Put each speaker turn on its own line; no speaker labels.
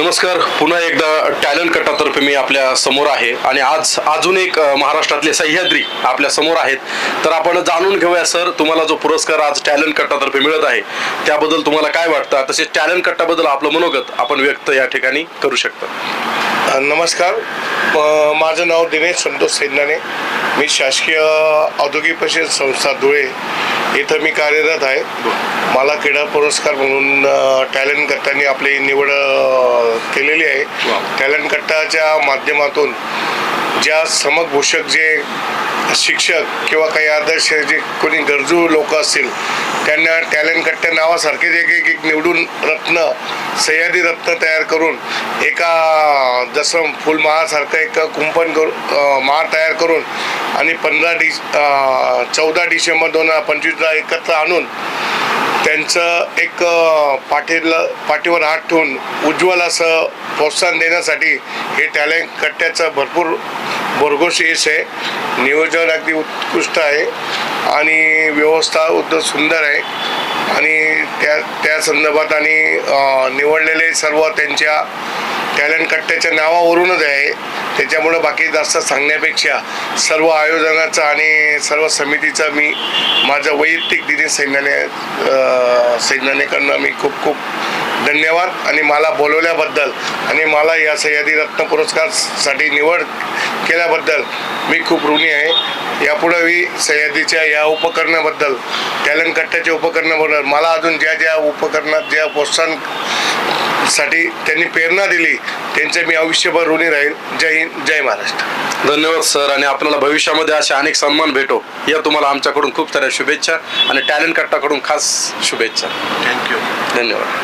नमस्कार, पुन्हा एकदा टॅलेंट कट्टातर्फे मी आपल्या समोर आहे आणि आज अजून एक महाराष्ट्रातले सह्याद्री आपल्या समोर आहेत. तर आपण जाणून घेऊया सर, तुम्हाला जो पुरस्कार आज टॅलेंट कट्टातर्फे मिळत आहे त्याबद्दल तुम्हाला काय वाटतं, तसेच टॅलेंट कट्टाबद्दल आपलं मनोगत आपण व्यक्त या ठिकाणी करू शकता.
नमस्कार, माझं नाव दिनेश संतोष सैन्याने. मी शासकीय औद्योगिक प्रशिक्षण संस्था धुळे इथं मी कार्यरत आहे. मला क्रीडा पुरस्कार म्हणून टॅलेंट कट्टाने आपली निवड केलेली आहे. टॅलेंट कट्टाच्या माध्यमातून ज्या समकपोषक जे शिक्षक किंवा काही आदर्श जे कोणी गरजू लोक असतील त्यांना टॅलेंट कट्टा नावासारखेच एक निवडून रत्न, सह्याद्री रत्न तयार करून एका जसं फुलमहासारखं एक कुंपण करून महार तयार करून आणि 14 डिसेंबर 2025ला एकत्र आणून त्यांचं एक पाठीवर हात ठेवून उज्ज्वल असं प्रोत्साहन देण्यासाठी हे टॅलेंट कट्ट्याचं भरपूर भरघोस यश आहे. नियोजन अगदी उत्कृष्ट आहे आणि व्यवस्था उद्योग सुंदर आहे आणि त्या संदर्भात आणि निवडलेले सर्व त्यांच्या टॅलेंट कट्ट्याच्या नावावरूनच आहे. त्याच्यामुळं बाकी जास्त सांगण्यापेक्षा सर्व आयोजनाचं आणि सर्व समितीचं मी माझं वैयक्तिक दिनेश सैन्यानेकडनं मी खूप खूप धन्यवाद आणि मला बोलवल्याबद्दल आणि मला या सह्याद्री रत्न पुरस्कारसाठी निवड केल्याबद्दल मी खूप ऋणी आहे. यापुढेही सह्याद्रीच्या या उपकरणाबद्दल, टॅलेंट कट्ट्याच्या उपकरणाबद्दल मला अजून ज्या उपकरणात ज्या प्रोत्साहनासाठी त्यांनी प्रेरणा दिली त्यांचे मी आयुष्यभर ऋणी राहील. जय हिंद, जय महाराष्ट्र.
धन्यवाद सर, आणि आपल्याला भविष्यामध्ये असे अनेक सन्मान भेटो या तुम्हाला आमच्याकडून खूप साऱ्या शुभेच्छा आणि टॅलेंट कट्टाकडून खास शुभेच्छा.
थँक्यू.
धन्यवाद.